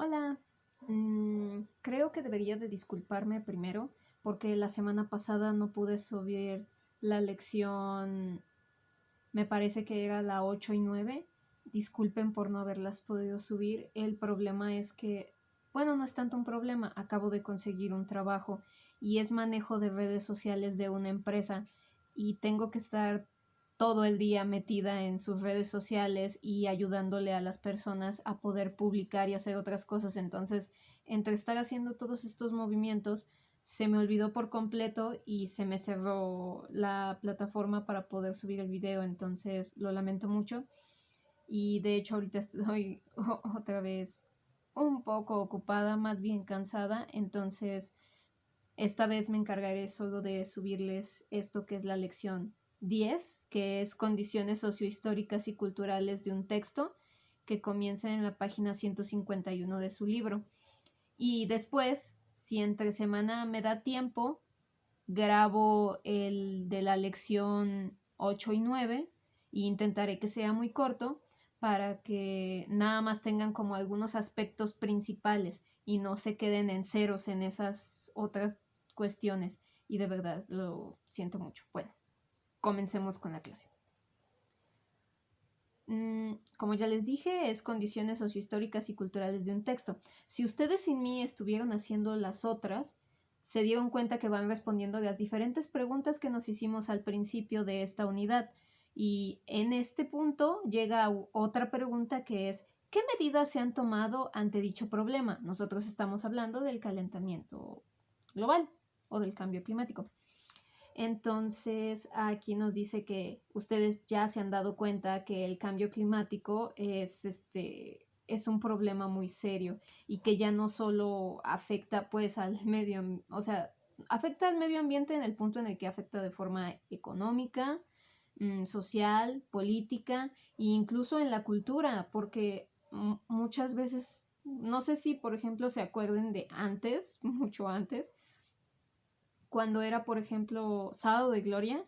Hola, creo que debería de disculparme primero porque la semana pasada no pude subir la lección, me parece que era la 8 y 9. Disculpen por no haberlas podido subir. El problema es que, bueno, no es tanto un problema, acabo de conseguir un trabajo y es manejo de redes sociales de una empresa y tengo que estar todo el día metida en sus redes sociales y ayudándole a las personas a poder publicar y hacer otras cosas. Entonces, entre estar haciendo todos estos movimientos, se me olvidó por completo y se me cerró la plataforma para poder subir el video, entonces lo lamento mucho. Y de hecho ahorita estoy otra vez un poco ocupada, más bien cansada, entonces esta vez me encargaré solo de subirles esto que es la lección 10, que es condiciones sociohistóricas y culturales de un texto, que comienza en la página 151 de su libro. Y después, si entre semana me da tiempo, grabo el de la lección 8 y 9 e intentaré que sea muy corto para que nada más tengan como algunos aspectos principales y no se queden en ceros en esas otras cuestiones. Y de verdad lo siento mucho. Bueno, comencemos con la clase. Como ya les dije, es condiciones sociohistóricas y culturales de un texto. Si ustedes sin mí estuvieron haciendo las otras, se dieron cuenta que van respondiendo las diferentes preguntas que nos hicimos al principio de esta unidad. Y en este punto llega otra pregunta que es, ¿qué medidas se han tomado ante dicho problema? Nosotros estamos hablando del calentamiento global o del cambio climático. Entonces, aquí nos dice que ustedes ya se han dado cuenta que el cambio climático es un problema muy serio y que ya no solo afecta pues al medio, o sea, afecta al medio ambiente en el punto en el que afecta de forma económica, social, política e incluso en la cultura, porque muchas veces, no sé si por ejemplo se acuerden de antes, mucho antes, cuando era, por ejemplo, Sábado de Gloria,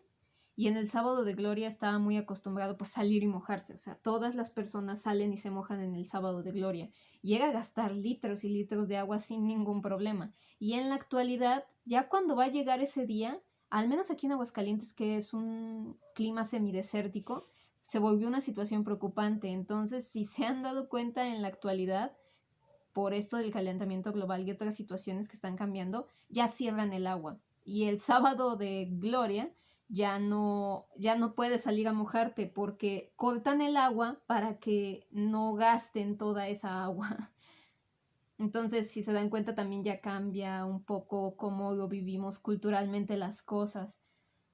y en el Sábado de Gloria estaba muy acostumbrado pues salir y mojarse, o sea, todas las personas salen y se mojan en el Sábado de Gloria, llega a gastar litros y litros de agua sin ningún problema, y en la actualidad, ya cuando va a llegar ese día, al menos aquí en Aguascalientes, que es un clima semidesértico, se volvió una situación preocupante. Entonces, si se han dado cuenta en la actualidad, por esto del calentamiento global y otras situaciones que están cambiando, ya cierran el agua. Y el Sábado de Gloria ya no puedes salir a mojarte porque cortan el agua para que no gasten toda esa agua. Entonces, si se dan cuenta, también ya cambia un poco cómo lo vivimos culturalmente las cosas.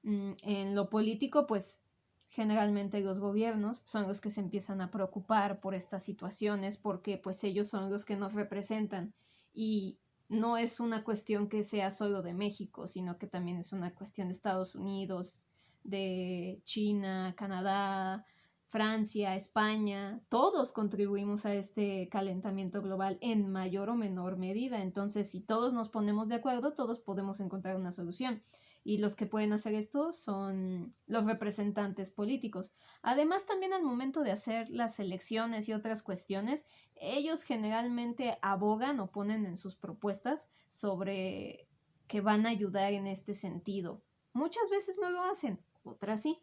En lo político, pues generalmente los gobiernos son los que se empiezan a preocupar por estas situaciones porque pues ellos son los que nos representan y no es una cuestión que sea solo de México, sino que también es una cuestión de Estados Unidos, de China, Canadá, Francia, España, todos contribuimos a este calentamiento global en mayor o menor medida. Entonces, si todos nos ponemos de acuerdo, todos podemos encontrar una solución. Y los que pueden hacer esto son los representantes políticos. Además, también al momento de hacer las elecciones y otras cuestiones, ellos generalmente abogan o ponen en sus propuestas sobre que van a ayudar en este sentido. Muchas veces no lo hacen, otras sí.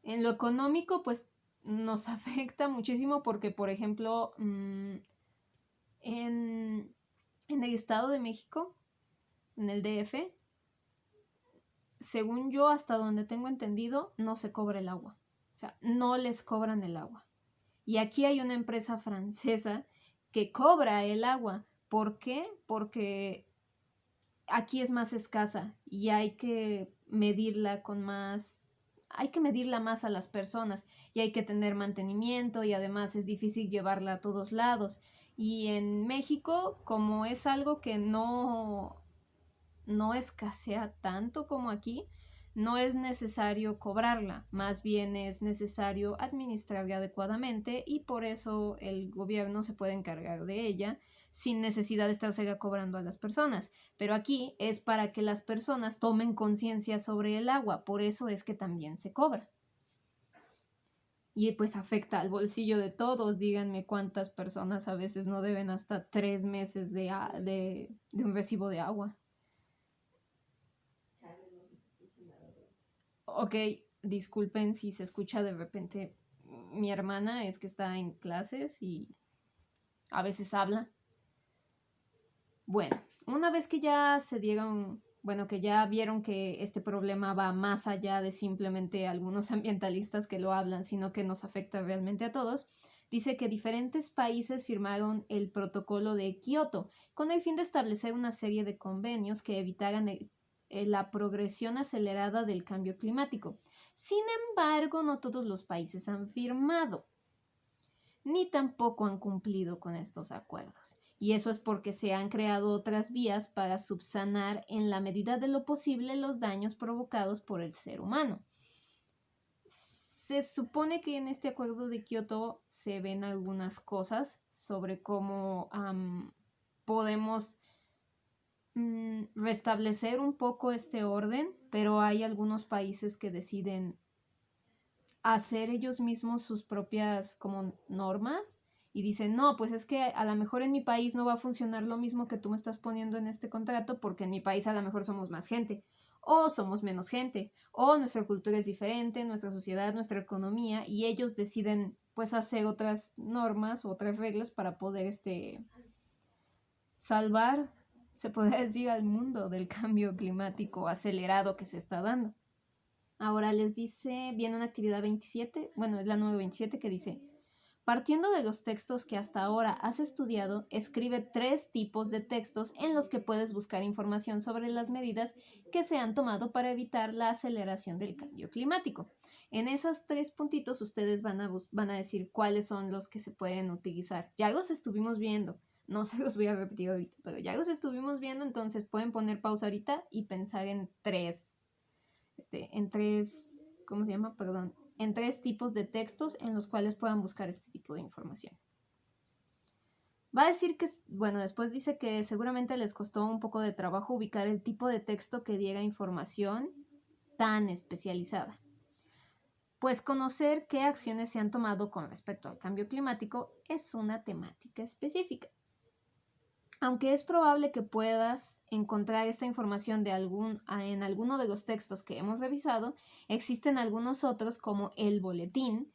En lo económico, pues nos afecta muchísimo porque, por ejemplo, en el Estado de México, en el DF, según yo, hasta donde tengo entendido, no se cobra el agua. O sea, no les cobran el agua. Y aquí hay una empresa francesa que cobra el agua. ¿Por qué? Porque aquí es más escasa y hay que medirla más a las personas y hay que tener mantenimiento y además es difícil llevarla a todos lados. Y en México, como es algo que no escasea tanto como aquí, no es necesario cobrarla, más bien es necesario administrarla adecuadamente y por eso el gobierno se puede encargar de ella sin necesidad de estársela cobrando a las personas. Pero aquí es para que las personas tomen conciencia sobre el agua, por eso es que también se cobra. y pues afecta al bolsillo de todos. Díganme cuántas personas a veces no deben hasta 3 meses de un recibo de agua. Ok, disculpen si se escucha de repente mi hermana, es que está en clases y a veces habla. Bueno, una vez que ya se dieron, bueno, que ya vieron que este problema va más allá de simplemente algunos ambientalistas que lo hablan, sino que nos afecta realmente a todos, dice que diferentes países firmaron el protocolo de Kioto con el fin de establecer una serie de convenios que evitaran la progresión acelerada del cambio climático. Sin embargo, no todos los países han firmado, ni tampoco han cumplido con estos acuerdos. Y eso es porque se han creado otras vías para subsanar en la medida de lo posible los daños provocados por el ser humano. Se supone que en este acuerdo de Kioto se ven algunas cosas sobre cómo podemos restablecer un poco este orden, pero hay algunos países que deciden hacer ellos mismos sus propias como normas y dicen, no, pues es que a lo mejor en mi país no va a funcionar lo mismo que tú me estás poniendo en este contrato porque en mi país a lo mejor somos más gente o somos menos gente o nuestra cultura es diferente, nuestra sociedad, nuestra economía, y ellos deciden pues hacer otras normas, otras reglas para poder salvar, se podría decir, al mundo del cambio climático acelerado que se está dando. Ahora les dice, viene una actividad 27, bueno, es la número 27 que dice, partiendo de los textos que hasta ahora has estudiado, escribe 3 tipos de textos en los que puedes buscar información sobre las medidas que se han tomado para evitar la aceleración del cambio climático. En esos 3 puntitos ustedes van a decir cuáles son los que se pueden utilizar. Ya los estuvimos viendo, no se los voy a repetir ahorita, pero ya los estuvimos viendo, entonces pueden poner pausa ahorita y pensar en 3. ¿Cómo se llama? Perdón, en 3 tipos de textos en los cuales puedan buscar este tipo de información. Va a decir que, bueno, después dice que seguramente les costó un poco de trabajo ubicar el tipo de texto que diera información tan especializada. Pues conocer qué acciones se han tomado con respecto al cambio climático es una temática específica. Aunque es probable que puedas encontrar esta información en alguno de los textos que hemos revisado, existen algunos otros como el boletín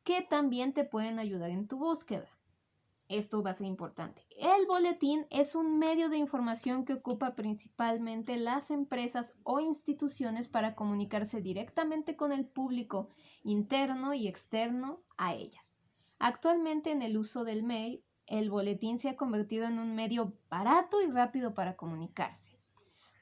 que también te pueden ayudar en tu búsqueda. Esto va a ser importante. El boletín es un medio de información que ocupa principalmente las empresas o instituciones para comunicarse directamente con el público interno y externo a ellas. Actualmente, en el uso del mail, el boletín se ha convertido en un medio barato y rápido para comunicarse.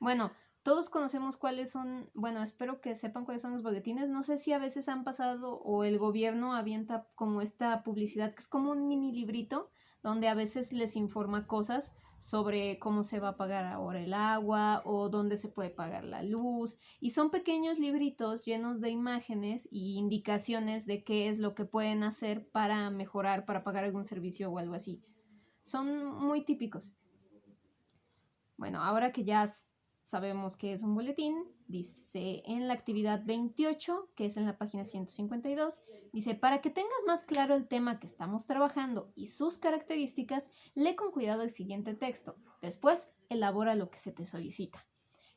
Bueno, todos conocemos cuáles son, bueno, espero que sepan cuáles son los boletines. No sé si a veces han pasado o el gobierno avienta como esta publicidad que es como un mini librito donde a veces les informa cosas sobre cómo se va a pagar ahora el agua o dónde se puede pagar la luz, y son pequeños libritos llenos de imágenes y indicaciones de qué es lo que pueden hacer para mejorar, para pagar algún servicio o algo así. Son muy típicos. Bueno, ahora que ya sabemos qué es un boletín, dice en la actividad 28, que es en la página 152, dice, para que tengas más claro el tema que estamos trabajando y sus características, lee con cuidado el siguiente texto. Después, elabora lo que se te solicita.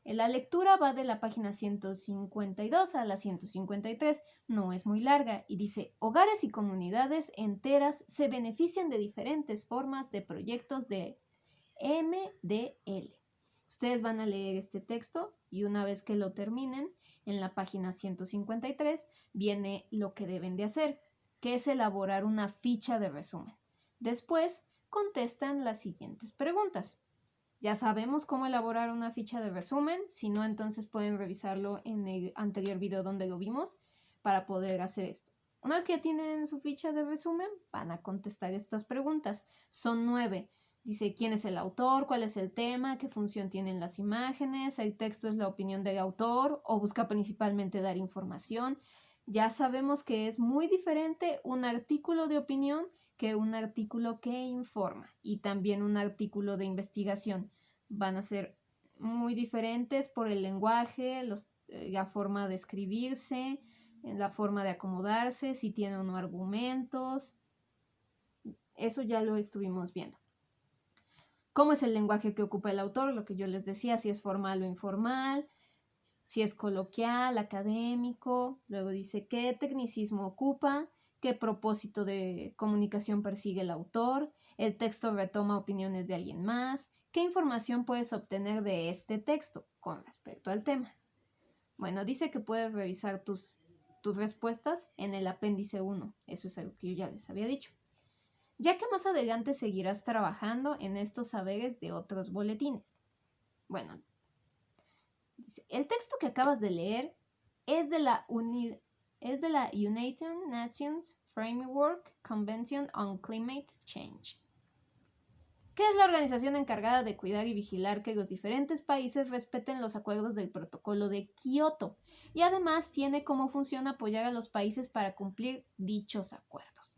La lectura va de la página 152 a la 153, no es muy larga, y dice, hogares y comunidades enteras se benefician de diferentes formas de proyectos de MDL. Ustedes van a leer este texto y una vez que lo terminen, en la página 153 viene lo que deben de hacer, que es elaborar una ficha de resumen. Después contestan las siguientes preguntas. Ya sabemos cómo elaborar una ficha de resumen, si no, entonces pueden revisarlo en el anterior video donde lo vimos para poder hacer esto. Una vez que ya tienen su ficha de resumen, van a contestar estas preguntas. Son 9. Dice quién es el autor, cuál es el tema, qué función tienen las imágenes, el texto es la opinión del autor o busca principalmente dar información. Ya sabemos que es muy diferente un artículo de opinión que un artículo que informa, y también un artículo de investigación. Van a ser muy diferentes por el lenguaje, la forma de escribirse, en la forma de acomodarse, si tiene o no argumentos. Eso ya lo estuvimos viendo. ¿Cómo es el lenguaje que ocupa el autor? Lo que yo les decía, si es formal o informal, si es coloquial, académico. Luego dice qué tecnicismo ocupa, qué propósito de comunicación persigue el autor, el texto retoma opiniones de alguien más, qué información puedes obtener de este texto con respecto al tema. Bueno, dice que puedes revisar tus respuestas en el apéndice 1. Eso es algo que yo ya les había dicho. Ya que más adelante seguirás trabajando en estos saberes de otros boletines. Bueno, el texto que acabas de leer es de la United Nations Framework Convention on Climate Change, que es la organización encargada de cuidar y vigilar que los diferentes países respeten los acuerdos del Protocolo de Kioto, y además tiene como función apoyar a los países para cumplir dichos acuerdos.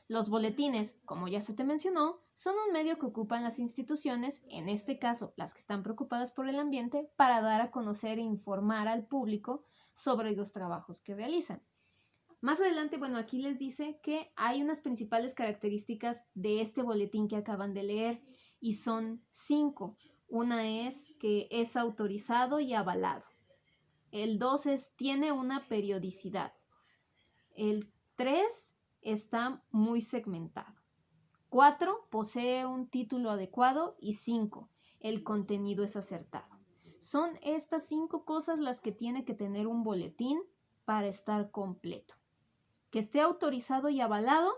Los boletines, como ya se te mencionó, son un medio que ocupan las instituciones, en este caso las que están preocupadas por el ambiente, para dar a conocer e informar al público sobre los trabajos que realizan. Más adelante, bueno, aquí les dice que hay unas principales características de este boletín que acaban de leer y son 5. Una es que es autorizado y avalado. El 2 es tiene una periodicidad. El 3 está muy segmentado. 4 posee un título adecuado y 5 el contenido es acertado. Son estas 5 cosas las que tiene que tener un boletín para estar completo. Que esté autorizado y avalado.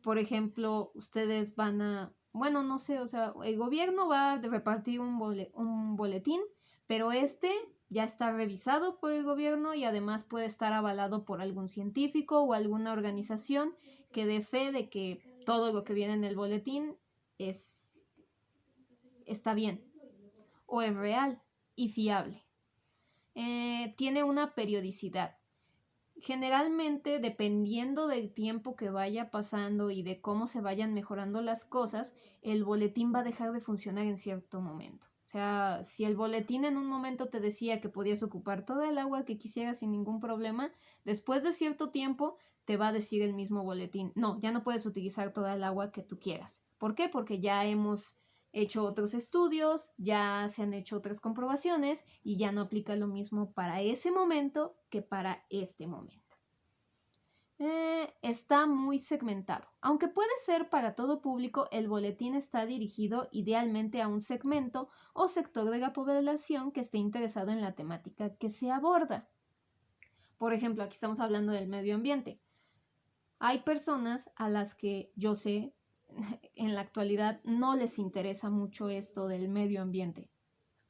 Por ejemplo, ustedes van a, bueno, no sé, o sea, el gobierno va a repartir un boletín, pero este ya está revisado por el gobierno y además puede estar avalado por algún científico o alguna organización que dé fe de que todo lo que viene en el boletín está bien o es real y fiable. Tiene una periodicidad. Generalmente, dependiendo del tiempo que vaya pasando y de cómo se vayan mejorando las cosas, el boletín va a dejar de funcionar en cierto momento. O sea, si el boletín en un momento te decía que podías ocupar toda el agua que quisieras sin ningún problema, después de cierto tiempo te va a decir el mismo boletín, no, ya no puedes utilizar toda el agua que tú quieras. ¿Por qué? Porque ya hemos hecho otros estudios, ya se han hecho otras comprobaciones y ya no aplica lo mismo para ese momento que para este momento. Está muy segmentado. Aunque puede ser para todo público, el boletín está dirigido idealmente a un segmento o sector de la población que esté interesado en la temática que se aborda. Por ejemplo, aquí estamos hablando del medio ambiente. Hay personas a las que yo sé en la actualidad no les interesa mucho esto del medio ambiente.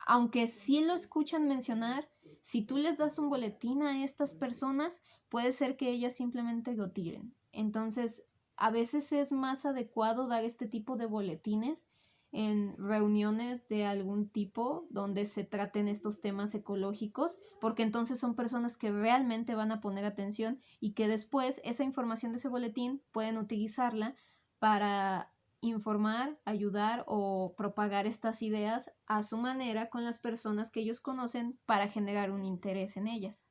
Aunque sí lo escuchan mencionar, si tú les das un boletín a estas personas, puede ser que ellas simplemente lo tiren. Entonces, a veces es más adecuado dar este tipo de boletines en reuniones de algún tipo donde se traten estos temas ecológicos, porque entonces son personas que realmente van a poner atención y que después esa información de ese boletín pueden utilizarla para informar, ayudar o propagar estas ideas a su manera con las personas que ellos conocen para generar un interés en ellas.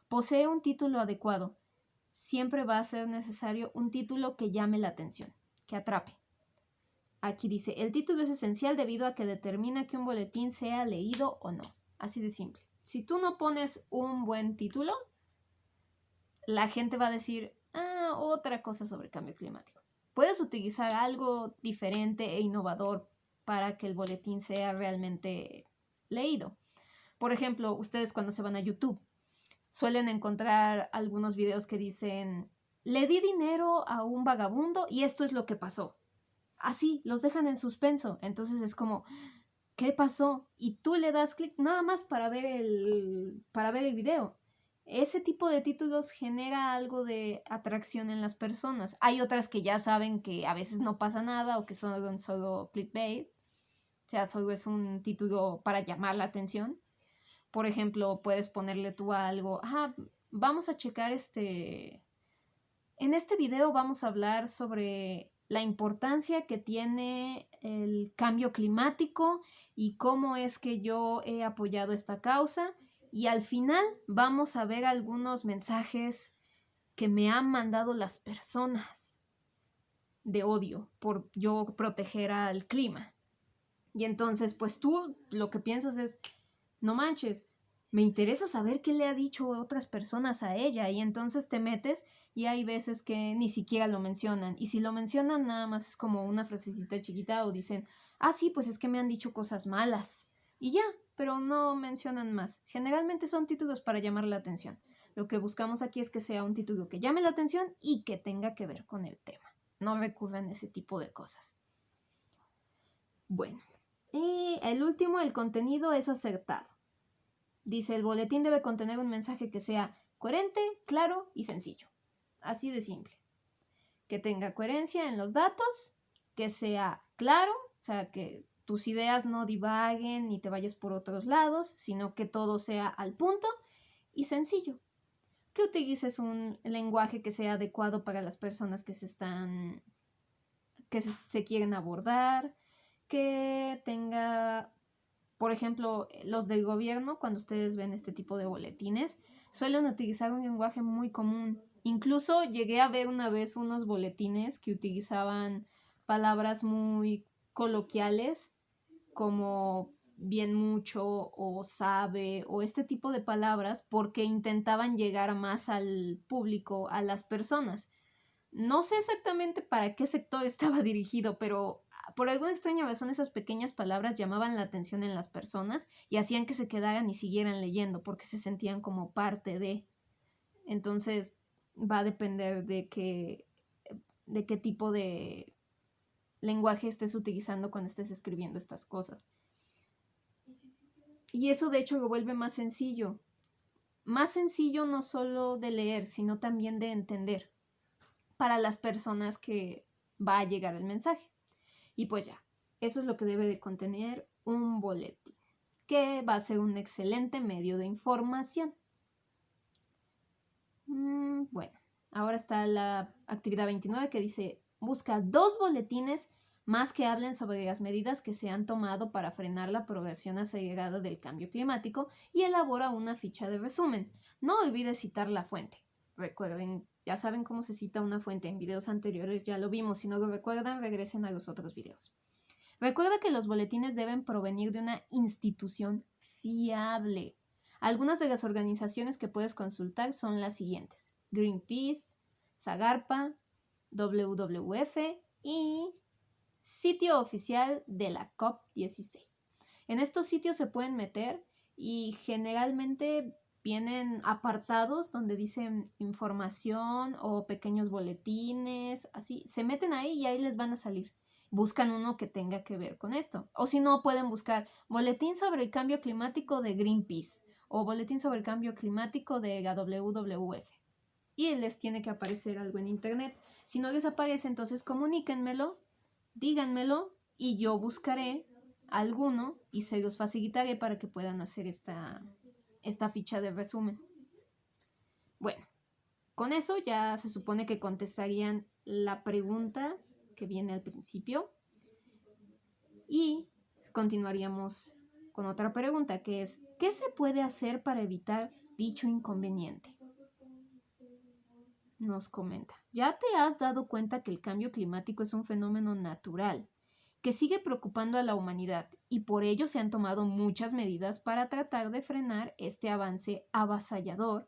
Posee un título adecuado. Siempre va a ser necesario un título que llame la atención, que atrape. Aquí dice, el título es esencial debido a que determina que un boletín sea leído o no. Así de simple. Si tú no pones un buen título, la gente va a decir, otra cosa sobre cambio climático. Puedes utilizar algo diferente e innovador para que el boletín sea realmente leído. Por ejemplo, ustedes cuando se van a YouTube suelen encontrar algunos videos que dicen, le di dinero a un vagabundo y esto es lo que pasó. Así, los dejan en suspenso. Entonces es como, ¿qué pasó? Y tú le das clic nada más para ver el video. Ese tipo de títulos genera algo de atracción en las personas. Hay otras que ya saben que a veces no pasa nada o que son solo clickbait. O sea, solo es un título para llamar la atención. Por ejemplo, puedes ponerle tú a algo, vamos a checar en este video vamos a hablar sobre la importancia que tiene el cambio climático y cómo es que yo he apoyado esta causa Y al final vamos a ver algunos mensajes que me han mandado las personas de odio por yo proteger al clima. Y entonces, pues tú lo que piensas es, no manches, me interesa saber qué le ha dicho otras personas a ella. Y entonces te metes y hay veces que ni siquiera lo mencionan. Y si lo mencionan, nada más es como una frasecita chiquita o dicen, ah, sí, pues es que me han dicho cosas malas. Y ya, pero no mencionan más. Generalmente son títulos para llamar la atención. Lo que buscamos aquí es que sea un título que llame la atención y que tenga que ver con el tema. No recurran a ese tipo de cosas. Bueno, y el último, el contenido es acertado. Dice, el boletín debe contener un mensaje que sea coherente, claro y sencillo. Así de simple. Que tenga coherencia en los datos, que sea claro, o sea, que tus ideas no divaguen ni te vayas por otros lados, sino que todo sea al punto y sencillo. Que utilices un lenguaje que sea adecuado para las personas que se quieren abordar, que tenga, por ejemplo, los del gobierno, cuando ustedes ven este tipo de boletines, suelen utilizar un lenguaje muy común. Incluso llegué a ver una vez unos boletines que utilizaban palabras muy coloquiales como bien mucho o sabe o este tipo de palabras porque intentaban llegar más al público, a las personas. No sé exactamente para qué sector estaba dirigido, pero por alguna extraña razón esas pequeñas palabras llamaban la atención en las personas y hacían que se quedaran y siguieran leyendo porque se sentían como parte de. Entonces va a depender de qué tipo de lenguaje estés utilizando cuando estés escribiendo estas cosas. Y eso de hecho lo vuelve más sencillo. Más sencillo no solo de leer, sino también de entender para las personas que va a llegar el mensaje. Y pues ya, eso es lo que debe de contener un boletín, que va a ser un excelente medio de información. Bueno, ahora está la actividad 29 que dice, busca 2 boletines más que hablen sobre las medidas que se han tomado para frenar la progresión acelerada del cambio climático y elabora una ficha de resumen. No olvides citar la fuente. Recuerden, ya saben cómo se cita una fuente en videos anteriores, ya lo vimos. Si no lo recuerdan, regresen a los otros videos. Recuerda que los boletines deben provenir de una institución fiable. Algunas de las organizaciones que puedes consultar son las siguientes: Greenpeace, Zagarpa, WWF y sitio oficial de la COP16. En estos sitios se pueden meter y generalmente vienen apartados donde dicen información o pequeños boletines, así. Se meten ahí y ahí les van a salir. Buscan uno que tenga que ver con esto. O si no, pueden buscar boletín sobre el cambio climático de Greenpeace o boletín sobre el cambio climático de la WWF. Y les tiene que aparecer algo en internet. Si no les aparece, entonces comuníquenmelo, díganmelo y yo buscaré alguno y se los facilitaré para que puedan hacer esta ficha de resumen. Bueno, con eso ya se supone que contestarían la pregunta que viene al principio y continuaríamos con otra pregunta que es, ¿qué se puede hacer para evitar dicho inconveniente? Nos comenta, ¿ya te has dado cuenta que el cambio climático es un fenómeno natural que sigue preocupando a la humanidad y por ello se han tomado muchas medidas para tratar de frenar este avance avasallador,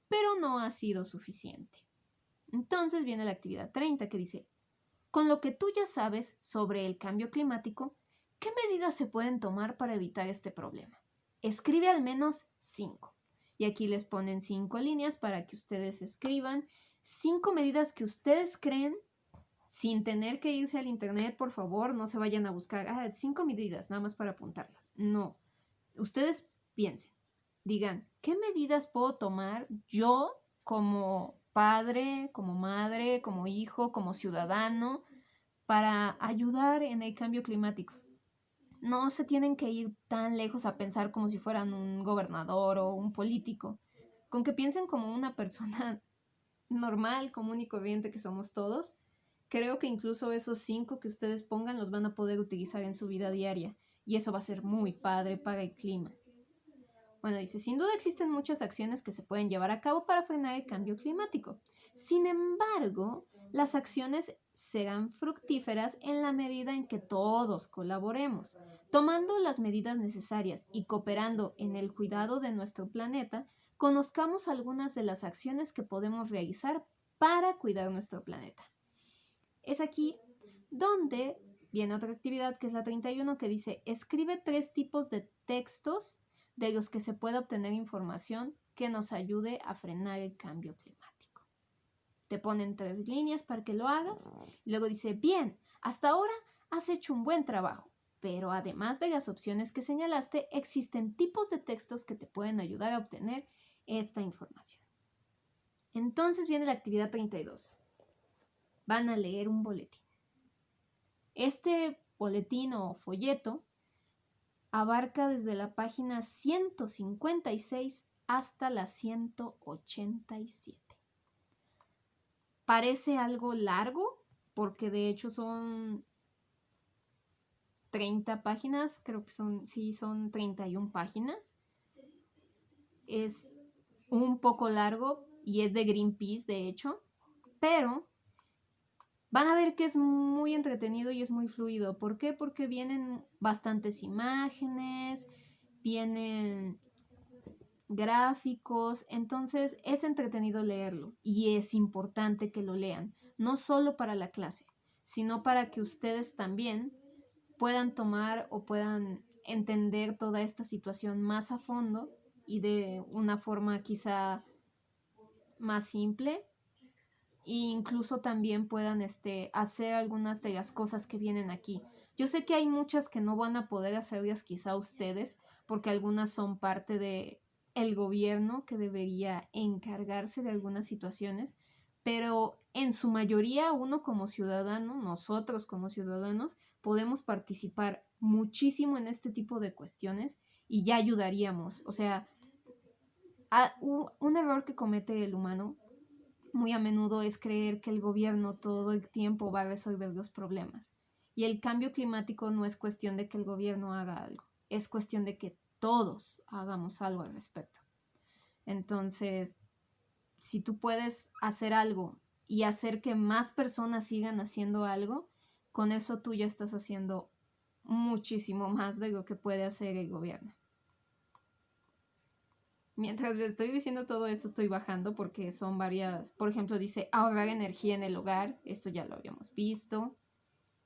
pero no ha sido suficiente? Entonces viene la actividad 30 que dice, con lo que tú ya sabes sobre el cambio climático, ¿qué medidas se pueden tomar para evitar este problema? Escribe al menos 5. Y aquí les ponen 5 líneas para que ustedes escriban 5 medidas que ustedes creen, sin tener que irse al internet, por favor, no se vayan a buscar 5 medidas nada más para apuntarlas. No, ustedes piensen, digan, ¿qué medidas puedo tomar yo como padre, como madre, como hijo, como ciudadano para ayudar en el cambio climático? No se tienen que ir tan lejos a pensar como si fueran un gobernador o un político. Con que piensen como una persona normal, común y corriente que somos todos, creo que incluso esos 5 que ustedes pongan los van a poder utilizar en su vida diaria y eso va a ser muy padre para el clima. Bueno, dice, sin duda existen muchas acciones que se pueden llevar a cabo para frenar el cambio climático. Sin embargo, las acciones serán fructíferas en la medida en que todos colaboremos. Tomando las medidas necesarias y cooperando en el cuidado de nuestro planeta, conozcamos algunas de las acciones que podemos realizar para cuidar nuestro planeta. Es aquí donde viene otra actividad que es la 31 que dice, escribe 3 tipos de textos de los que se pueda obtener información que nos ayude a frenar el cambio climático. Te ponen 3 líneas para que lo hagas. Y luego dice, bien, hasta ahora has hecho un buen trabajo, pero además de las opciones que señalaste, existen tipos de textos que te pueden ayudar a obtener esta información. Entonces viene la actividad 32. Van a leer un boletín. Este boletín o folleto abarca desde la página 156 hasta la 187. Parece algo largo porque de hecho son 30 páginas, creo que son 31 páginas. Es un poco largo y es de Greenpeace, de hecho, pero van a ver que es muy entretenido y es muy fluido. ¿Por qué? Porque vienen bastantes imágenes, vienen gráficos, entonces es entretenido leerlo y es importante que lo lean, no solo para la clase, sino para que ustedes también puedan tomar o puedan entender toda esta situación más a fondo y de una forma quizá más simple. E incluso también puedan hacer algunas de las cosas que vienen aquí. Yo sé que hay muchas que no van a poder hacerlas quizá ustedes, porque algunas son parte de el gobierno que debería encargarse de algunas situaciones, pero en su mayoría uno como ciudadano, nosotros como ciudadanos, podemos participar muchísimo en este tipo de cuestiones y ya ayudaríamos. O sea, un error que comete el humano muy a menudo es creer que el gobierno todo el tiempo va a resolver los problemas. Y el cambio climático no es cuestión de que el gobierno haga algo, es cuestión de que todos hagamos algo al respecto. Entonces, si tú puedes hacer algo y hacer que más personas sigan haciendo algo, con eso tú ya estás haciendo muchísimo más de lo que puede hacer el gobierno. Mientras le estoy diciendo todo esto, estoy bajando porque son varias. Por ejemplo, dice ahorrar energía en el hogar. Esto ya lo habíamos visto.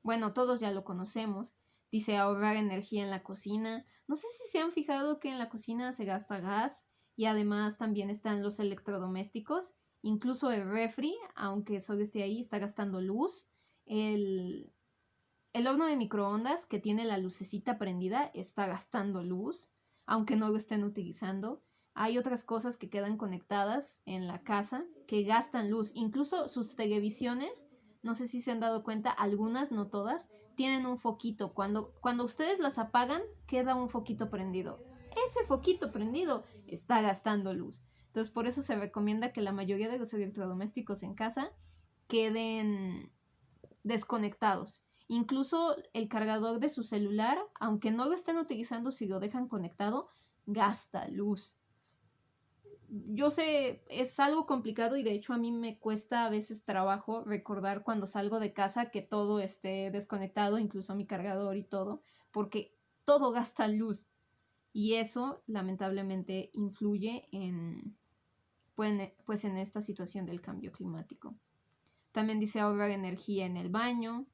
Bueno, todos ya lo conocemos. Dice ahorrar energía en la cocina. No sé si se han fijado que en la cocina se gasta gas y además también están los electrodomésticos. Incluso el refri, aunque solo esté ahí, está gastando luz. El horno de microondas que tiene la lucecita prendida está gastando luz, aunque no lo estén utilizando. Hay otras cosas que quedan conectadas en la casa que gastan luz. Incluso sus televisiones, no sé si se han dado cuenta, algunas, no todas, tienen un foquito. Cuando ustedes las apagan, queda un foquito prendido. Ese foquito prendido está gastando luz. Entonces, por eso se recomienda que la mayoría de los electrodomésticos en casa queden desconectados. Incluso el cargador de su celular, aunque no lo estén utilizando, si lo dejan conectado, gasta luz. Yo sé, es algo complicado y de hecho a mí me cuesta a veces trabajo recordar cuando salgo de casa que todo esté desconectado, incluso mi cargador y todo, porque todo gasta luz y eso lamentablemente influye pues en esta situación del cambio climático. También dice ahorrar energía en el baño.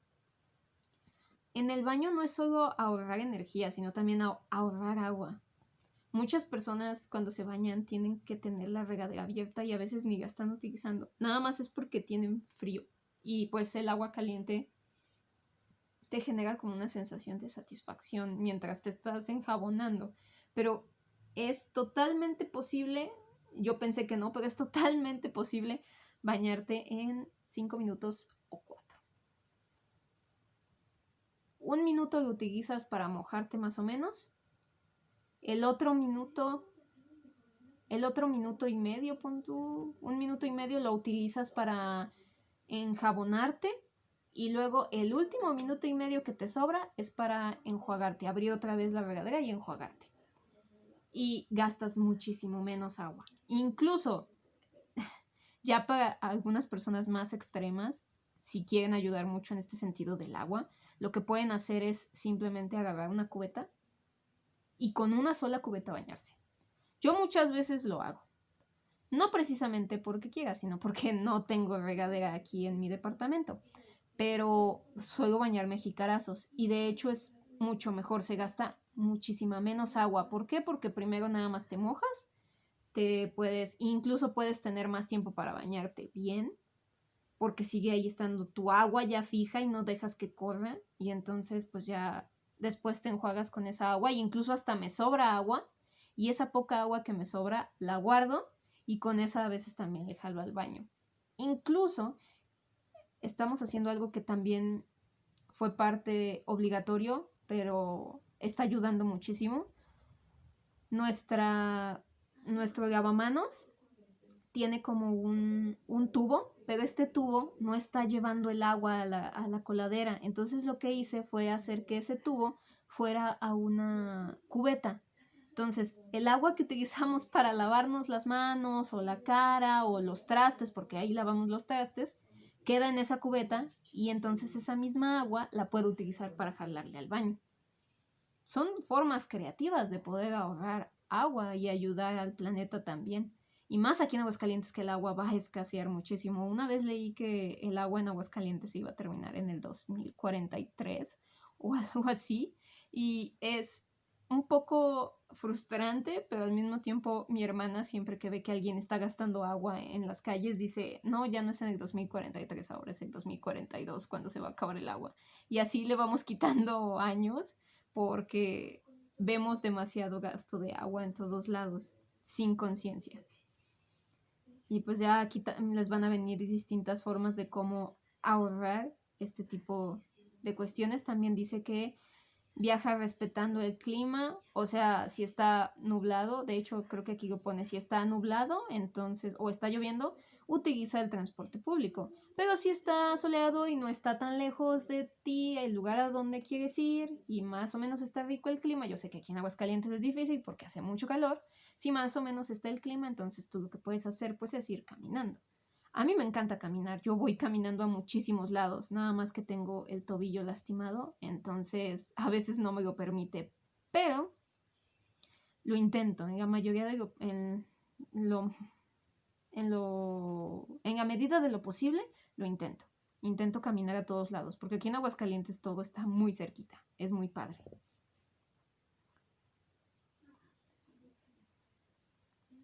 En el baño no es solo ahorrar energía, sino también ahorrar agua. Muchas personas cuando se bañan tienen que tener la regadera abierta y a veces ni la están utilizando. Nada más es porque tienen frío. Y pues el agua caliente te genera como una sensación de satisfacción mientras te estás enjabonando. Pero es totalmente posible, yo pensé que no, pero es totalmente posible bañarte en 5 minutos o 4. 1 minuto lo utilizas para mojarte más o menos. El otro minuto y medio, pon tú, 1 minuto y medio lo utilizas para enjabonarte y luego el último minuto y medio que te sobra es para enjuagarte, abrir otra vez la regadera y enjuagarte. y gastas muchísimo menos agua. Incluso, ya para algunas personas más extremas, si quieren ayudar mucho en este sentido del agua, lo que pueden hacer es simplemente agarrar una cubeta y con una sola cubeta bañarse. Yo muchas veces lo hago. No precisamente porque quiera, sino porque no tengo regadera aquí en mi departamento. Pero suelo bañarme a jicarazos y de hecho es mucho mejor, se gasta muchísima menos agua. ¿Por qué? Porque primero nada más te mojas, incluso puedes tener más tiempo para bañarte bien, porque sigue ahí estando tu agua ya fija y no dejas que corra, y entonces pues ya después te enjuagas con esa agua, y incluso hasta me sobra agua, y esa poca agua que me sobra la guardo, y con esa a veces también le jalo al baño. Incluso estamos haciendo algo que también fue parte obligatorio, pero está ayudando muchísimo. Nuestro lavamanos tiene como un tubo, pero este tubo no está llevando el agua a la coladera. Entonces lo que hice fue hacer que ese tubo fuera a una cubeta. Entonces, el agua que utilizamos para lavarnos las manos o la cara o los trastes, porque ahí lavamos los trastes, queda en esa cubeta y entonces esa misma agua la puedo utilizar para jalarle al baño. Son formas creativas de poder ahorrar agua y ayudar al planeta también. Y más aquí en Aguascalientes, que el agua va a escasear muchísimo. Una vez leí que el agua en Aguascalientes se iba a terminar en el 2043 o algo así. Y es un poco frustrante, pero al mismo tiempo mi hermana siempre que ve que alguien está gastando agua en las calles dice, no, ya no es en el 2043, ahora es el 2042 cuando se va a acabar el agua. Y así le vamos quitando años porque vemos demasiado gasto de agua en todos lados, sin conciencia. Y pues ya aquí les van a venir distintas formas de cómo ahorrar este tipo de cuestiones. También dice que viaja respetando el clima, o sea, si está nublado, de hecho creo que aquí lo pone, si está nublado, entonces, o está lloviendo, utiliza el transporte público. Pero si está soleado y no está tan lejos de ti, el lugar a donde quieres ir, y más o menos está rico el clima, yo sé que aquí en Aguascalientes es difícil porque hace mucho calor, si más o menos está el clima, entonces tú lo que puedes hacer pues es ir caminando. A mí me encanta caminar, yo voy caminando a muchísimos lados, nada más que tengo el tobillo lastimado, entonces a veces no me lo permite, pero lo intento, en la mayoría de en la medida de lo posible, lo intento. Intento caminar a todos lados, porque aquí en Aguascalientes todo está muy cerquita, es muy padre.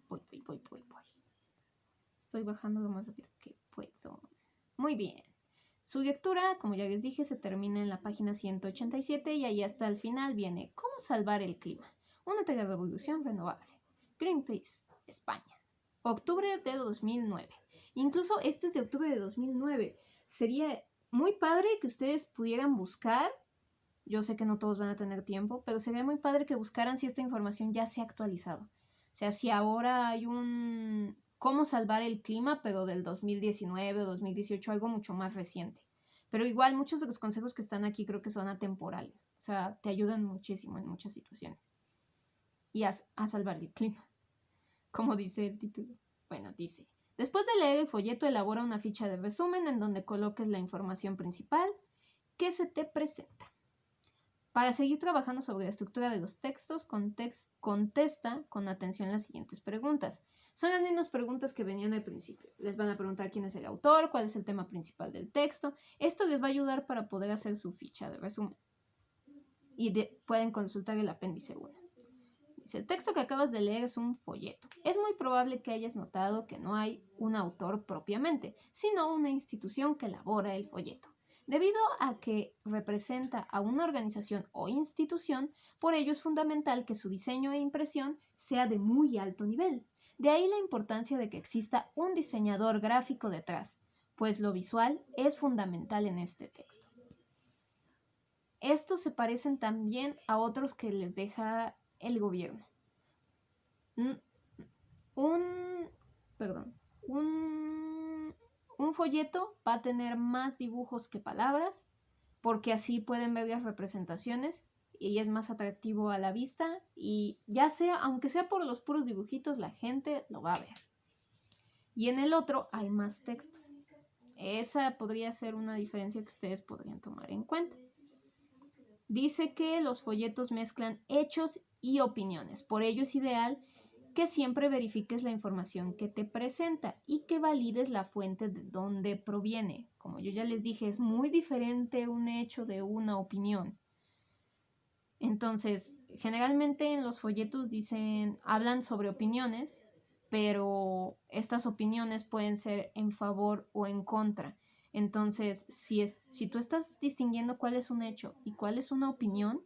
Voy. Estoy bajando lo más rápido que puedo. Muy bien. Su lectura, como ya les dije, se termina en la página 187 y ahí hasta el final viene ¿Cómo salvar el clima? Únete a la revolución renovable. Greenpeace, España. Octubre de 2009. Incluso este es de octubre de 2009. Sería muy padre que ustedes pudieran buscar. Yo sé que no todos van a tener tiempo, pero sería muy padre que buscaran si esta información ya se ha actualizado. O sea, si ahora hay un cómo salvar el clima, pero del 2019 o 2018, algo mucho más reciente. Pero igual muchos de los consejos que están aquí creo que son atemporales. O sea, te ayudan muchísimo en muchas situaciones. Y a salvar el clima, como dice el título. Bueno, dice, después de leer el folleto, elabora una ficha de resumen en donde coloques la información principal que se te presenta. Para seguir trabajando sobre la estructura de los textos, contesta con atención las siguientes preguntas. Son las mismas preguntas que venían al principio. Les van a preguntar quién es el autor, cuál es el tema principal del texto. Esto les va a ayudar para poder hacer su ficha de resumen. Y pueden consultar el apéndice 1. Dice, el texto que acabas de leer es un folleto. Es muy probable que hayas notado que no hay un autor propiamente, sino una institución que elabora el folleto. Debido a que representa a una organización o institución, por ello es fundamental que su diseño e impresión sea de muy alto nivel. De ahí la importancia de que exista un diseñador gráfico detrás, pues lo visual es fundamental en este texto. Estos se parecen también a otros que les deja el gobierno. Un folleto va a tener más dibujos que palabras, porque así pueden ver las representaciones y es más atractivo a la vista y ya sea, aunque sea por los puros dibujitos, la gente lo va a ver. Y en el otro hay más texto. Esa podría ser una diferencia que ustedes podrían tomar en cuenta. Dice que los folletos mezclan hechos y opiniones. Por ello es ideal que siempre verifiques la información que te presenta y que valides la fuente de donde proviene. Como yo ya les dije, es muy diferente un hecho de una opinión. Entonces, generalmente en los folletos hablan sobre opiniones, pero estas opiniones pueden ser en favor o en contra. Entonces, si tú estás distinguiendo cuál es un hecho y cuál es una opinión,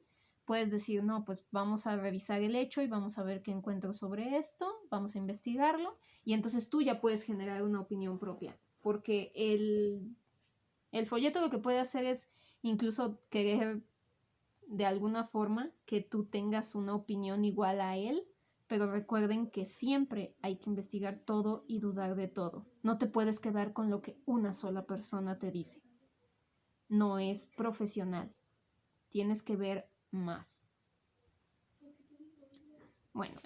puedes decir, no, pues vamos a revisar el hecho y vamos a ver qué encuentro sobre esto, vamos a investigarlo, y entonces tú ya puedes generar una opinión propia, porque el folleto lo que puede hacer es incluso querer de alguna forma que tú tengas una opinión igual a él, pero recuerden que siempre hay que investigar todo y dudar de todo. No te puedes quedar con lo que una sola persona te dice. No es profesional. Tienes que ver más. Bueno,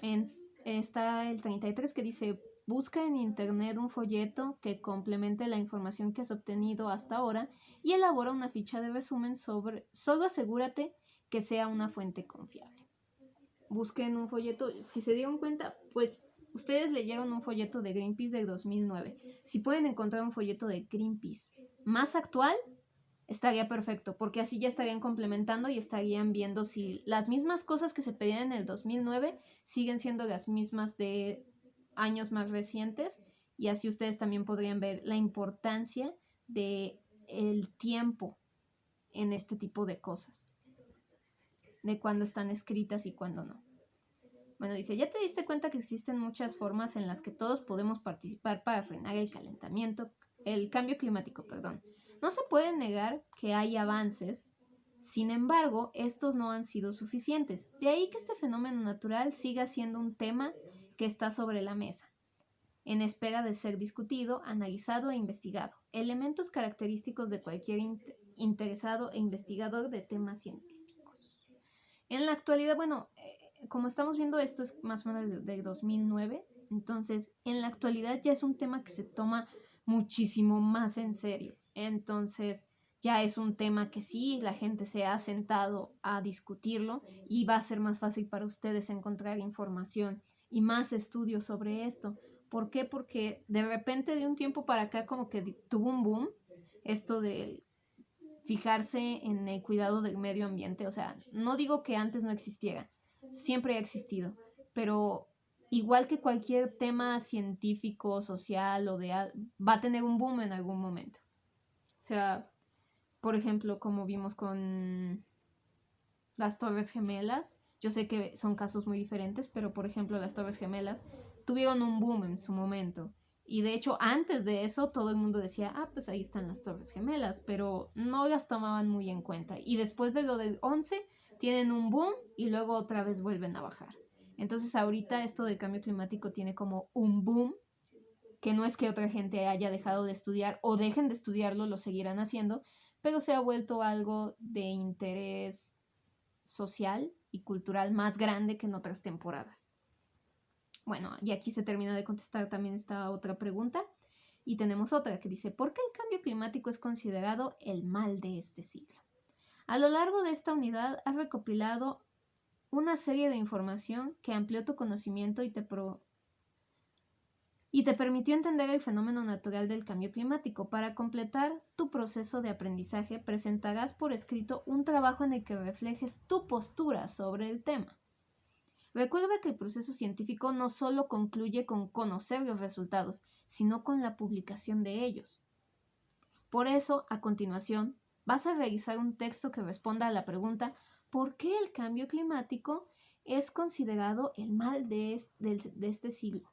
está el 33 que dice: busca en internet un folleto que complemente la información que has obtenido hasta ahora y elabora una ficha de resumen solo asegúrate que sea una fuente confiable. Busquen un folleto, si se dieron cuenta, pues ustedes leyeron un folleto de Greenpeace del 2009. Si pueden encontrar un folleto de Greenpeace más actual, estaría perfecto, porque así ya estarían complementando y estarían viendo si las mismas cosas que se pedían en el 2009 siguen siendo las mismas de años más recientes, y así ustedes también podrían ver la importancia de el tiempo en este tipo de cosas, de cuándo están escritas y cuándo no. Bueno, dice, ¿ya te diste cuenta que existen muchas formas en las que todos podemos participar para frenar el cambio climático, perdón? No se puede negar que hay avances, sin embargo, estos no han sido suficientes. De ahí que este fenómeno natural siga siendo un tema que está sobre la mesa, en espera de ser discutido, analizado e investigado. Elementos característicos de cualquier interesado e investigador de temas científicos. En la actualidad, bueno, como estamos viendo, esto es más o menos de 2009, entonces en la actualidad ya es un tema que se toma muchísimo más en serio. Entonces ya es un tema que sí, la gente se ha sentado a discutirlo y va a ser más fácil para ustedes encontrar información y más estudios sobre esto. ¿Por qué? Porque de repente de un tiempo para acá como que tuvo un boom esto de fijarse en el cuidado del medio ambiente. O sea, no digo que antes no existiera, siempre ha existido, pero igual que cualquier tema científico, social va a tener un boom en algún momento. O sea, por ejemplo, como vimos con las Torres Gemelas, yo sé que son casos muy diferentes, pero por ejemplo las Torres Gemelas tuvieron un boom en su momento. Y de hecho, antes de eso, todo el mundo decía, pues ahí están las Torres Gemelas, pero no las tomaban muy en cuenta. Y después de lo del 11, tienen un boom y luego otra vez vuelven a bajar. Entonces ahorita esto del cambio climático tiene como un boom, que no es que otra gente haya dejado de estudiar o dejen de estudiarlo, lo seguirán haciendo, pero se ha vuelto algo de interés social y cultural más grande que en otras temporadas. Bueno, y aquí se termina de contestar también esta otra pregunta. Y tenemos otra que dice, ¿por qué el cambio climático es considerado el mal de este siglo? A lo largo de esta unidad has recopilado una serie de información que amplió tu conocimiento y te permitió entender el fenómeno natural del cambio climático. Para completar tu proceso de aprendizaje, presentarás por escrito un trabajo en el que reflejes tu postura sobre el tema. Recuerda que el proceso científico no solo concluye con conocer los resultados, sino con la publicación de ellos. Por eso, a continuación, vas a realizar un texto que responda a la pregunta ¿por qué el cambio climático es considerado el mal de este siglo?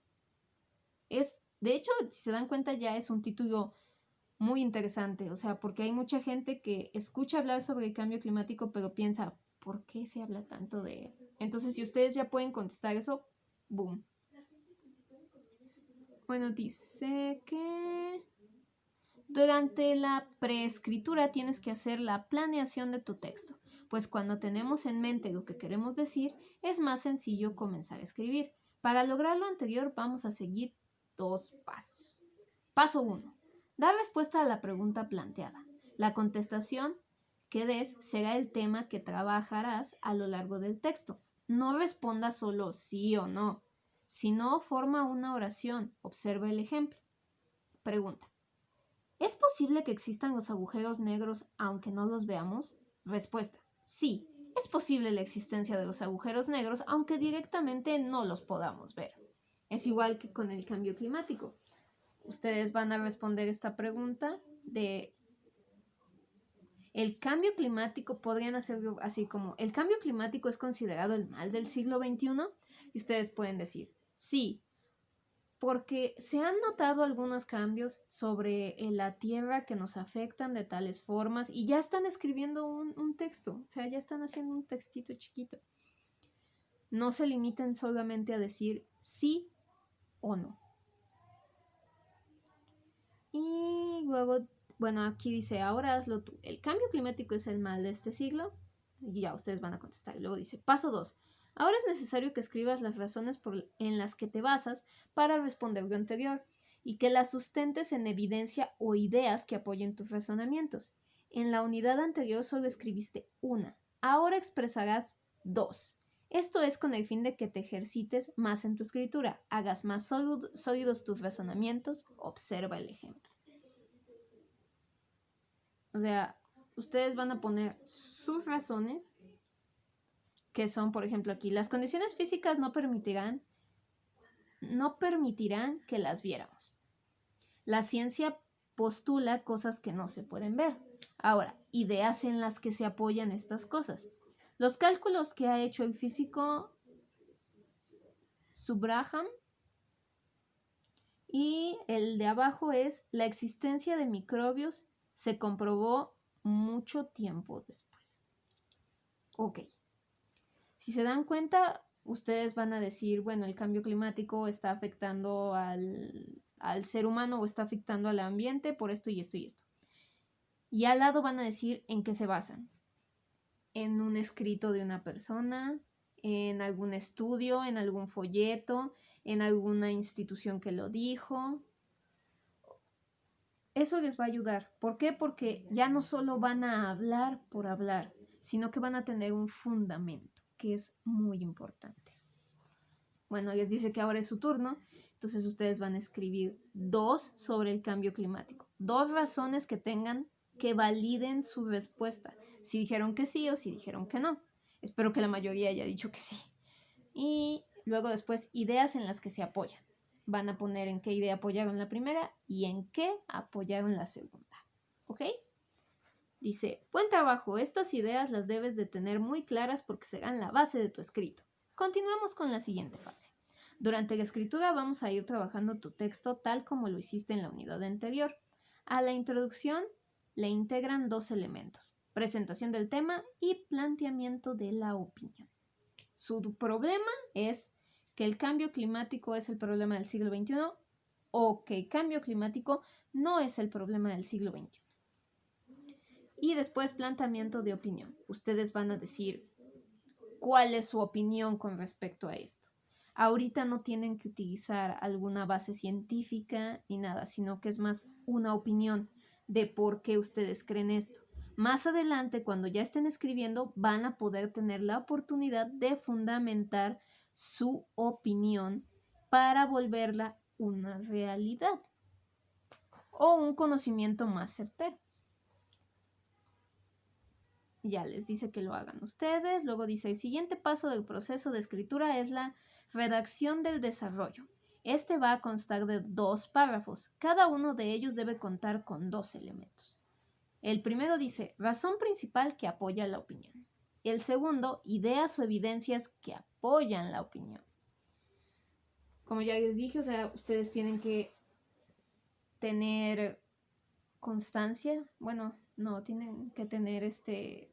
De hecho, si se dan cuenta, ya es un título muy interesante, o sea, porque hay mucha gente que escucha hablar sobre el cambio climático, pero piensa, ¿por qué se habla tanto de él? Entonces, si ustedes ya pueden contestar eso, boom. Bueno, dice que Durante la preescritura tienes que hacer la planeación de tu texto, pues cuando tenemos en mente lo que queremos decir, es más sencillo comenzar a escribir. Para lograr lo anterior vamos a seguir 2 pasos. Paso 1. Da respuesta a la pregunta planteada. La contestación que des será el tema que trabajarás a lo largo del texto. No responda solo sí o no, sino forma una oración. Observa el ejemplo. Pregunta. ¿Es posible que existan los agujeros negros aunque no los veamos? Respuesta. Sí, es posible la existencia de los agujeros negros aunque directamente no los podamos ver. Es igual que con el cambio climático. Ustedes van a responder esta pregunta de el cambio climático, podrían hacerlo así como, ¿el cambio climático es considerado el mal del siglo XXI? Y ustedes pueden decir, sí, porque se han notado algunos cambios sobre la Tierra que nos afectan de tales formas y ya están escribiendo un texto, o sea, ya están haciendo un textito chiquito. No se limiten solamente a decir sí o no. Y luego, bueno, aquí dice, ahora hazlo tú. ¿El cambio climático es el mal de este siglo? Y ya ustedes van a contestar. Y luego dice, paso 2. Ahora es necesario que escribas las razones en las que te basas para responder lo anterior y que las sustentes en evidencia o ideas que apoyen tus razonamientos. En la unidad anterior solo escribiste una. Ahora expresarás 2. Esto es con el fin de que te ejercites más en tu escritura, hagas más sólidos tus razonamientos, observa el ejemplo. O sea, ustedes van a poner sus razones, que son, por ejemplo, aquí, las condiciones físicas no permitirán que las viéramos. La ciencia postula cosas que no se pueden ver. Ahora, ideas en las que se apoyan estas cosas. Los cálculos que ha hecho el físico Subraham, y el de abajo es la existencia de microbios se comprobó mucho tiempo después. Ok. Si se dan cuenta, ustedes van a decir, bueno, el cambio climático está afectando al ser humano o está afectando al ambiente por esto y esto y esto. Y al lado van a decir en qué se basan. En un escrito de una persona, en algún estudio, en algún folleto, en alguna institución que lo dijo. Eso les va a ayudar. ¿Por qué? Porque ya no solo van a hablar por hablar, sino que van a tener un fundamento, que es muy importante. Bueno, les dice que ahora es su turno, entonces ustedes van a escribir 2 sobre el cambio climático. 2 razones que tengan que validen su respuesta. Si dijeron que sí o si dijeron que no. Espero que la mayoría haya dicho que sí. Y luego después, ideas en las que se apoyan. Van a poner en qué idea apoyaron la primera y en qué apoyaron la segunda. ¿Ok? Dice, buen trabajo, estas ideas las debes de tener muy claras porque serán la base de tu escrito. Continuemos con la siguiente fase. Durante la escritura vamos a ir trabajando tu texto tal como lo hiciste en la unidad anterior. A la introducción le integran 2 elementos, presentación del tema y planteamiento de la opinión. Su problema es que el cambio climático es el problema del siglo XXI o que el cambio climático no es el problema del siglo XXI. Y después planteamiento de opinión. Ustedes van a decir cuál es su opinión con respecto a esto. Ahorita no tienen que utilizar alguna base científica ni nada, sino que es más una opinión de por qué ustedes creen esto. Más adelante, cuando ya estén escribiendo, van a poder tener la oportunidad de fundamentar su opinión para volverla una realidad o un conocimiento más certero. Ya les dice que lo hagan ustedes. Luego dice, el siguiente paso del proceso de escritura es la redacción del desarrollo. Este va a constar de 2 párrafos. Cada uno de ellos debe contar con 2 elementos. El primero dice, razón principal que apoya la opinión. El segundo, ideas o evidencias que apoyan la opinión. Como ya les dije, o sea, ustedes tienen que tener constancia, bueno, no, tienen que tener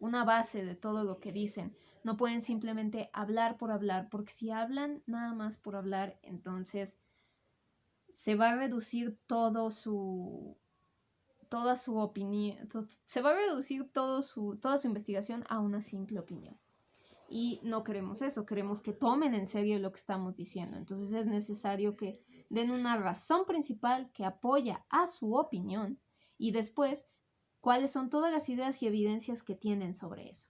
una base de todo lo que dicen. No pueden simplemente hablar por hablar, porque si hablan nada más por hablar, entonces se va a reducir todo toda su opinión, se va a reducir toda su investigación a una simple opinión. Y no queremos eso, queremos que tomen en serio lo que estamos diciendo. Entonces es necesario que den una razón principal que apoya a su opinión y después cuáles son todas las ideas y evidencias que tienen sobre eso.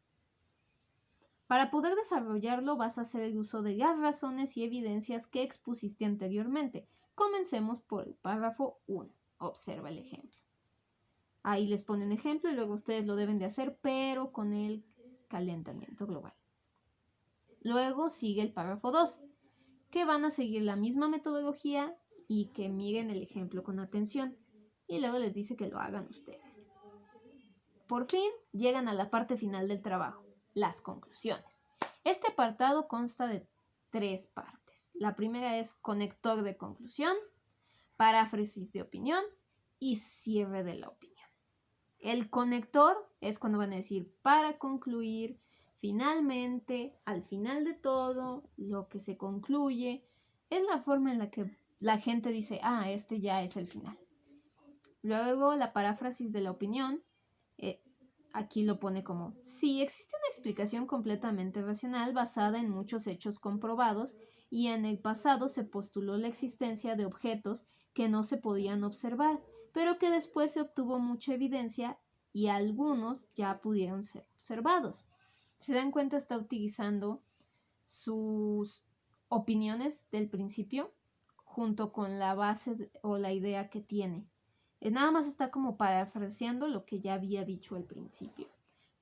Para poder desarrollarlo vas a hacer el uso de las razones y evidencias que expusiste anteriormente. Comencemos por el párrafo 1. Observa el ejemplo. Ahí les pone un ejemplo y luego ustedes lo deben de hacer, pero con el calentamiento global. Luego sigue el párrafo 2, que van a seguir la misma metodología y que miren el ejemplo con atención. Y luego les dice que lo hagan ustedes. Por fin llegan a la parte final del trabajo, las conclusiones. Este apartado consta de 3 partes. La primera es conector de conclusión, paráfrasis de opinión y cierre de la opinión. El conector es cuando van a decir para concluir, finalmente, al final de todo, lo que se concluye, es la forma en la que la gente dice, este ya es el final. Luego la paráfrasis de la opinión, aquí lo pone como, sí, existe una explicación completamente racional basada en muchos hechos comprobados y en el pasado se postuló la existencia de objetos que no se podían observar, pero que después se obtuvo mucha evidencia y algunos ya pudieron ser observados. ¿Se dan cuenta? Está utilizando sus opiniones del principio junto con la base o la idea que tiene. Nada más está como parafraseando lo que ya había dicho al principio.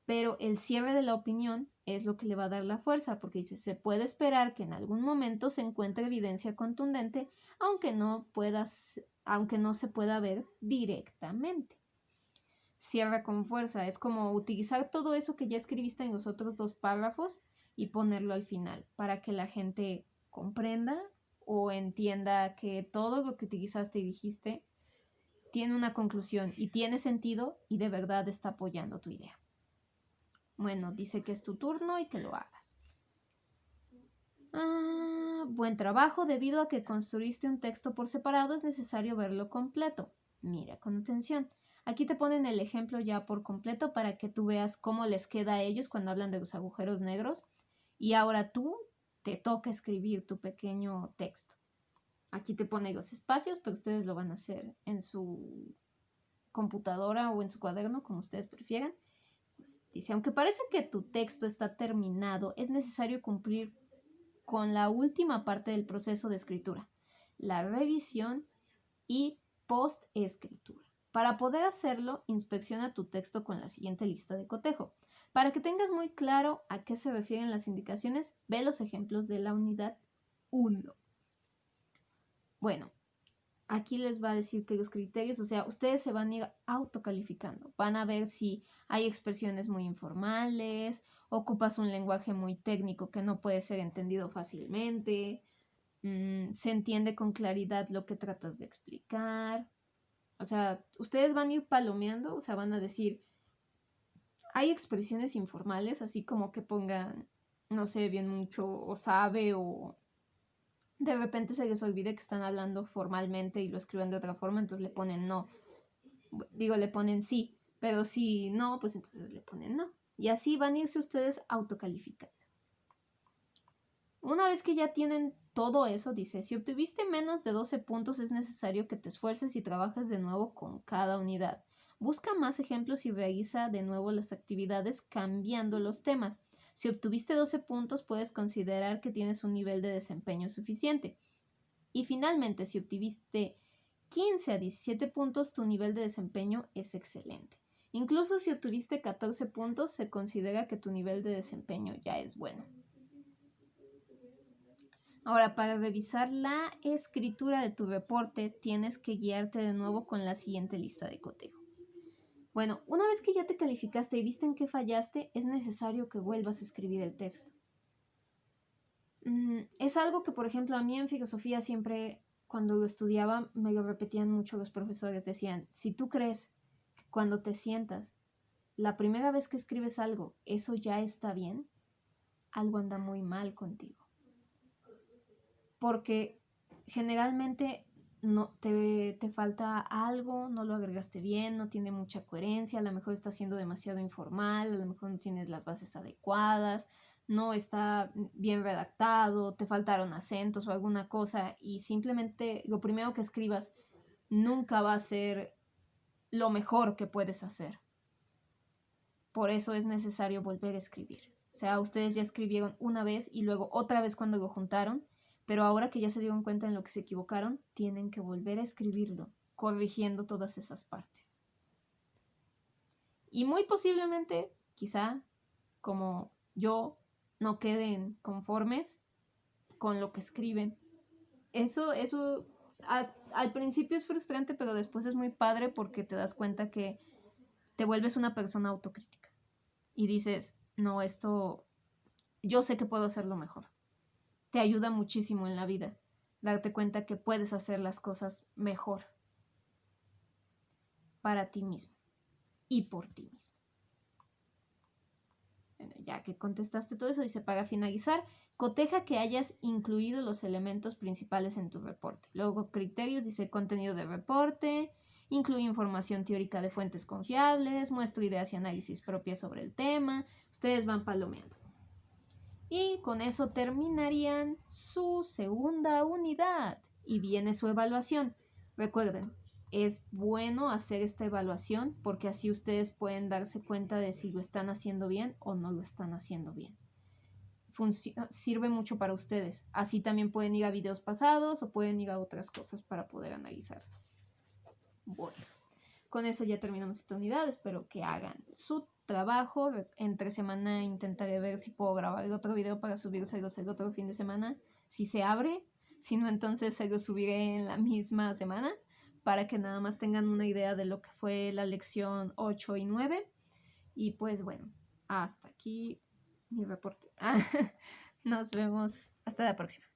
Pero el cierre de la opinión es lo que le va a dar la fuerza, porque dice, se puede esperar que en algún momento se encuentre evidencia contundente, aunque no se pueda ver directamente. Cierra con fuerza, es como utilizar todo eso que ya escribiste en los otros 2 párrafos y ponerlo al final, para que la gente comprenda o entienda que todo lo que utilizaste y dijiste tiene una conclusión y tiene sentido y de verdad está apoyando tu idea. Bueno, dice que es tu turno y que lo hagas. Buen trabajo. Debido a que construiste un texto por separado, es necesario verlo completo. Mira con atención. Aquí te ponen el ejemplo ya por completo para que tú veas cómo les queda a ellos cuando hablan de los agujeros negros. Y ahora tú te toca escribir tu pequeño texto. Aquí te pone los espacios, pero ustedes lo van a hacer en su computadora o en su cuaderno, como ustedes prefieran. Dice, aunque parece que tu texto está terminado, es necesario cumplir con la última parte del proceso de escritura, la revisión y post-escritura. Para poder hacerlo, inspecciona tu texto con la siguiente lista de cotejo. Para que tengas muy claro a qué se refieren las indicaciones, ve los ejemplos de la unidad 1. Bueno, aquí les va a decir que los criterios, o sea, ustedes se van a ir autocalificando. Van a ver si hay expresiones muy informales, ocupas un lenguaje muy técnico que no puede ser entendido fácilmente, se entiende con claridad lo que tratas de explicar. O sea, ustedes van a ir palomeando, o sea, van a decir, hay expresiones informales, así como que pongan, no sé, bien mucho, o sabe, o de repente se les olvide que están hablando formalmente y lo escriben de otra forma, entonces le ponen no. Le ponen sí, pero si no, pues entonces le ponen no. Y así van a irse ustedes autocalificando. Una vez que ya tienen todo eso, dice, si obtuviste menos de 12 puntos es necesario que te esfuerces y trabajes de nuevo con cada unidad. Busca más ejemplos y realiza de nuevo las actividades cambiando los temas. Si obtuviste 12 puntos, puedes considerar que tienes un nivel de desempeño suficiente. Y finalmente, si obtuviste 15 a 17 puntos, tu nivel de desempeño es excelente. Incluso si obtuviste 14 puntos, se considera que tu nivel de desempeño ya es bueno. Ahora, para revisar la escritura de tu reporte, tienes que guiarte de nuevo con la siguiente lista de cotejo. Bueno, una vez que ya te calificaste y viste en qué fallaste, es necesario que vuelvas a escribir el texto. Es algo que, por ejemplo, a mí en filosofía siempre, cuando lo estudiaba, me lo repetían mucho los profesores. Decían, si tú crees que cuando te sientas, la primera vez que escribes algo, eso ya está bien, algo anda muy mal contigo. Porque generalmente no te falta algo, no lo agregaste bien, no tiene mucha coherencia, a lo mejor está siendo demasiado informal, a lo mejor no tienes las bases adecuadas, no está bien redactado, te faltaron acentos o alguna cosa, y simplemente lo primero que escribas nunca va a ser lo mejor que puedes hacer. Por eso es necesario volver a escribir. O sea, ustedes ya escribieron una vez y luego otra vez cuando lo juntaron, pero ahora que ya se dieron cuenta en lo que se equivocaron, tienen que volver a escribirlo, corrigiendo todas esas partes. Y muy posiblemente, quizá, como yo, no queden conformes con lo que escriben. Eso al principio es frustrante, pero después es muy padre porque te das cuenta que te vuelves una persona autocrítica. Y dices, no, esto, yo sé que puedo hacerlo mejor. Te ayuda muchísimo en la vida darte cuenta que puedes hacer las cosas mejor para ti mismo y por ti mismo. Bueno, ya que contestaste todo eso, dice, para finalizar, coteja que hayas incluido los elementos principales en tu reporte. Luego, criterios, dice, contenido de reporte, incluye información teórica de fuentes confiables, muestra ideas y análisis propias sobre el tema. Ustedes van palomeando. Y con eso terminarían su segunda unidad. Y viene su evaluación. Recuerden, es bueno hacer esta evaluación porque así ustedes pueden darse cuenta de si lo están haciendo bien o no lo están haciendo bien. Sirve mucho para ustedes. Así también pueden ir a videos pasados o pueden ir a otras cosas para poder analizar. Bueno, con eso ya terminamos esta unidad. Espero que hagan su trabajo. Entre semana intentaré ver si puedo grabar otro video para subírselos el otro fin de semana, si se abre. Si no, entonces se lo subiré en la misma semana para que nada más tengan una idea de lo que fue la lección 8 y 9. Y pues bueno, hasta aquí mi reporte. Nos vemos hasta la próxima.